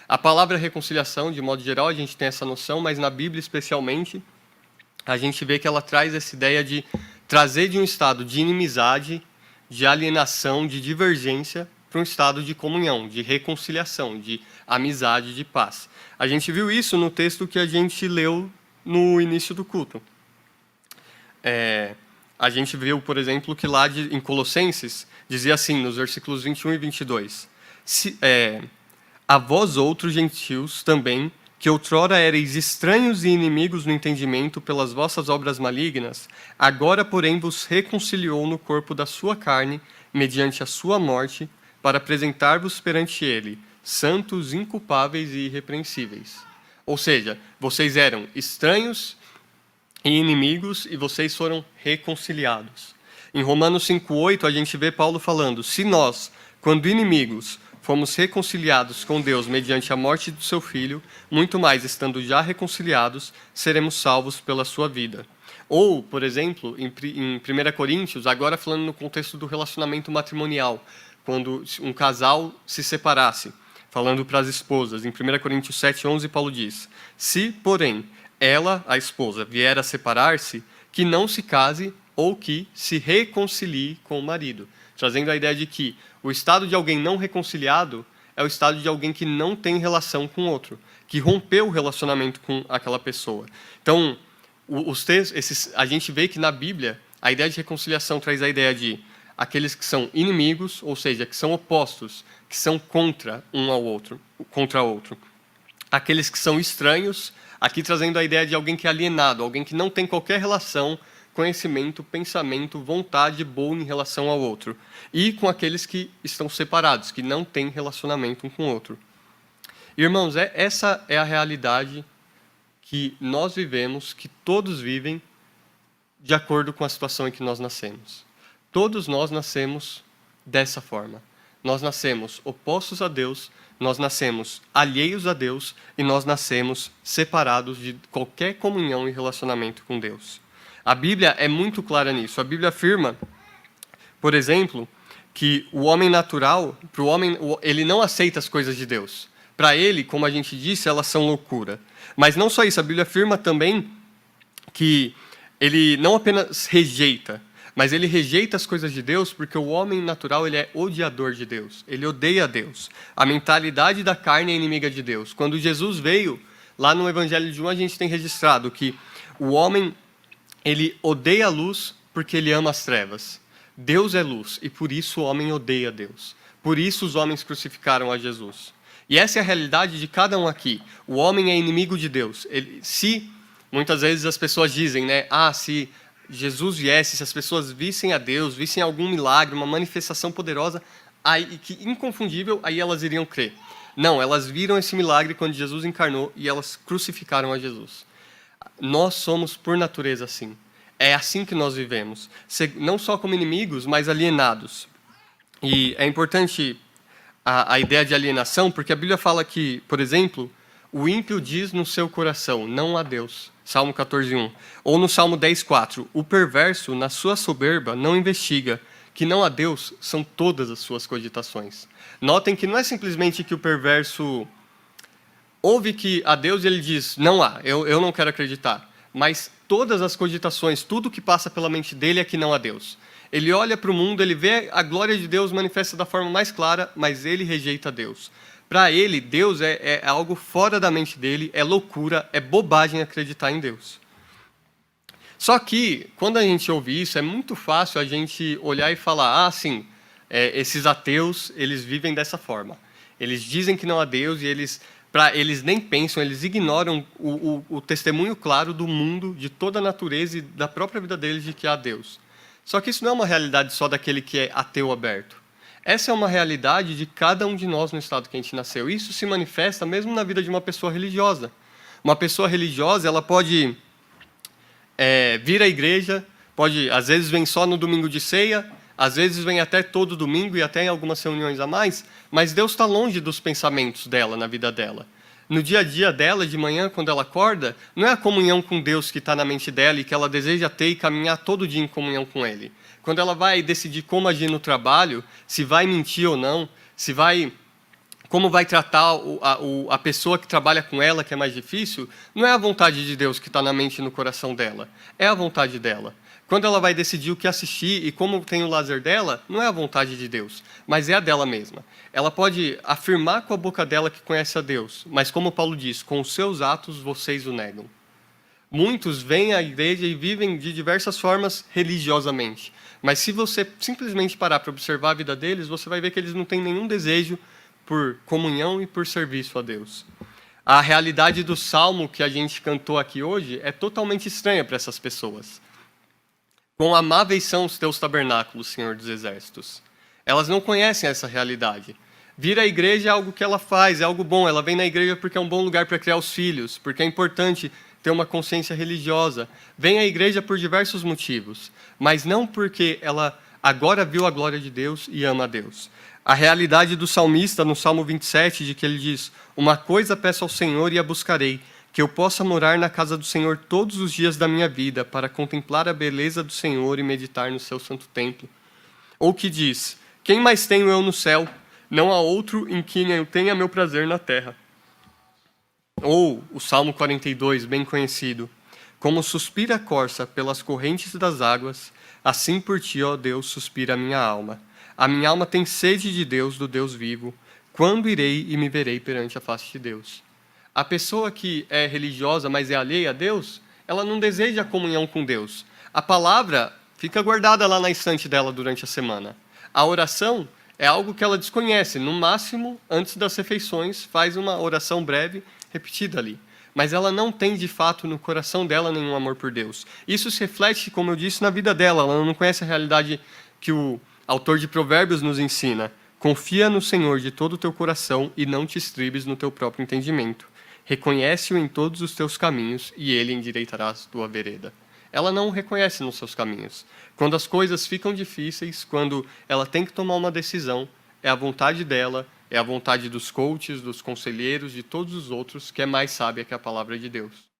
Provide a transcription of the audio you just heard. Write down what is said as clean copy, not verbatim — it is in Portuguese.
A palavra reconciliação, de modo geral, a gente tem essa noção, mas na Bíblia, especialmente, a gente vê que ela traz essa ideia de trazer de um estado de inimizade, de alienação, de divergência, para um estado de comunhão, de reconciliação, de amizade, de paz. A gente viu isso no texto que a gente leu no início do culto. A gente viu, por exemplo, que lá em Colossenses, dizia assim, nos versículos 21 e 22, a vós outros gentios também, que outrora ereis estranhos e inimigos no entendimento pelas vossas obras malignas, agora, porém, vos reconciliou no corpo da sua carne, mediante a sua morte, para apresentar-vos perante ele, santos, inculpáveis e irrepreensíveis. Ou seja, vocês eram estranhos e inimigos e vocês foram reconciliados. Em Romanos 5,8, a gente vê Paulo falando, se nós, quando inimigos, fomos reconciliados com Deus mediante a morte do seu Filho, muito mais, estando já reconciliados, seremos salvos pela sua vida. Ou, por exemplo, em 1 Coríntios, agora falando no contexto do relacionamento matrimonial, quando um casal se separasse, falando para as esposas, em 1 Coríntios 7,11, Paulo diz, se, porém, ela, a esposa, vier a separar-se, que não se case ou que se reconcilie com o marido, trazendo a ideia de que o estado de alguém não reconciliado é o estado de alguém que não tem relação com o outro, que rompeu o relacionamento com aquela pessoa. Então, a gente vê que na Bíblia, a ideia de reconciliação traz a ideia de aqueles que são inimigos, ou seja, que são opostos, que são contra um ao outro, contra outro. Aqueles que são estranhos, aqui trazendo a ideia de alguém que é alienado, alguém que não tem qualquer relação, conhecimento, pensamento, vontade boa em relação ao outro. E com aqueles que estão separados, que não têm relacionamento um com o outro. Irmãos, essa é a realidade que nós vivemos, que todos vivem, de acordo com a situação em que nós nascemos. Todos nós nascemos dessa forma. Nós nascemos opostos a Deus, nós nascemos alheios a Deus e nós nascemos separados de qualquer comunhão e relacionamento com Deus. A Bíblia é muito clara nisso. A Bíblia afirma, por exemplo, que o homem natural, para o homem, ele não aceita as coisas de Deus. Para ele, como a gente disse, elas são loucura. Mas não só isso, a Bíblia afirma também que ele não apenas rejeita, mas ele rejeita as coisas de Deus porque o homem natural ele é odiador de Deus. Ele odeia Deus. A mentalidade da carne é inimiga de Deus. Quando Jesus veio, lá no Evangelho de João, a gente tem registrado que o homem ele odeia a luz porque ele ama as trevas. Deus é luz e por isso o homem odeia Deus. Por isso os homens crucificaram a Jesus. E essa é a realidade de cada um aqui. O homem é inimigo de Deus. Muitas vezes as pessoas dizem, né? Se Jesus viesse, se as pessoas vissem a Deus, vissem algum milagre, uma manifestação poderosa, que inconfundível, aí elas iriam crer. Não, elas viram esse milagre quando Jesus encarnou e elas crucificaram a Jesus. Nós somos, por natureza, assim. É assim que nós vivemos. Não só como inimigos, mas alienados. E é importante a ideia de alienação, porque a Bíblia fala que, por exemplo, o ímpio diz no seu coração, não há Deus. Salmo 14:1. Ou no Salmo 10:4, o perverso, na sua soberba, não investiga, que não há Deus são todas as suas cogitações. Notem que não é simplesmente que o perverso ouve que há Deus e ele diz, não há, eu não quero acreditar. Mas todas as cogitações, tudo que passa pela mente dele é que não há Deus. Ele olha para o mundo, ele vê a glória de Deus manifesta da forma mais clara, mas ele rejeita Deus. Para ele, Deus é algo fora da mente dele, é loucura, é bobagem acreditar em Deus. Só que, quando a gente ouve isso, é muito fácil a gente olhar e falar, sim, esses ateus, eles vivem dessa forma. Eles dizem que não há Deus e eles nem pensam, eles ignoram o testemunho claro do mundo, de toda a natureza e da própria vida deles de que há Deus. Só que isso não é uma realidade só daquele que é ateu aberto. Essa é uma realidade de cada um de nós no estado que a gente nasceu. Isso se manifesta mesmo na vida de uma pessoa religiosa. Uma pessoa religiosa, ela pode vir à igreja, às vezes vem só no domingo de ceia, às vezes vem até todo domingo e até em algumas reuniões a mais, mas Deus está longe dos pensamentos dela, na vida dela. No dia a dia dela, de manhã, quando ela acorda, não é a comunhão com Deus que está na mente dela e que ela deseja ter e caminhar todo dia em comunhão com Ele. Quando ela vai decidir como agir no trabalho, se vai mentir ou não, se vai como vai tratar a pessoa que trabalha com ela, que é mais difícil, não é a vontade de Deus que está na mente e no coração dela, é a vontade dela. Quando ela vai decidir o que assistir e como tem o lazer dela, não é a vontade de Deus, mas é a dela mesma. Ela pode afirmar com a boca dela que conhece a Deus, mas como Paulo diz, com os seus atos vocês o negam. Muitos vêm à igreja e vivem de diversas formas religiosamente, mas se você simplesmente parar para observar a vida deles, você vai ver que eles não têm nenhum desejo por comunhão e por serviço a Deus. A realidade do salmo que a gente cantou aqui hoje é totalmente estranha para essas pessoas. Quão amáveis são os teus tabernáculos, Senhor dos Exércitos. Elas não conhecem essa realidade. Vir à igreja é algo que ela faz, é algo bom. Ela vem na igreja porque é um bom lugar para criar os filhos, porque é importante ter uma consciência religiosa. Vem à igreja por diversos motivos, mas não porque ela agora viu a glória de Deus e ama a Deus. A realidade do salmista, no Salmo 27, de que ele diz: uma coisa peço ao Senhor e a buscarei, que eu possa morar na casa do Senhor todos os dias da minha vida, para contemplar a beleza do Senhor e meditar no seu santo templo. Ou que diz: quem mais tenho eu no céu? Não há outro em quem eu tenha meu prazer na terra. Ou o Salmo 42, bem conhecido: como suspira a corça pelas correntes das águas, assim por ti, ó Deus, suspira a minha alma. A minha alma tem sede de Deus, do Deus vivo. Quando irei e me verei perante a face de Deus? A pessoa que é religiosa, mas é alheia a Deus, ela não deseja a comunhão com Deus. A palavra fica guardada lá na estante dela durante a semana. A oração é algo que ela desconhece. No máximo, antes das refeições, faz uma oração breve, repetida ali. Mas ela não tem, de fato, no coração dela nenhum amor por Deus. Isso se reflete, como eu disse, na vida dela. Ela não conhece a realidade que o autor de Provérbios nos ensina. Confia no Senhor de todo o teu coração e não te estribes no teu próprio entendimento. Reconhece-o em todos os teus caminhos e ele endireitará a tua vereda. Ela não o reconhece nos seus caminhos. Quando as coisas ficam difíceis, quando ela tem que tomar uma decisão, é a vontade dela, é a vontade dos coaches, dos conselheiros, de todos os outros, que é mais sábia que a palavra de Deus.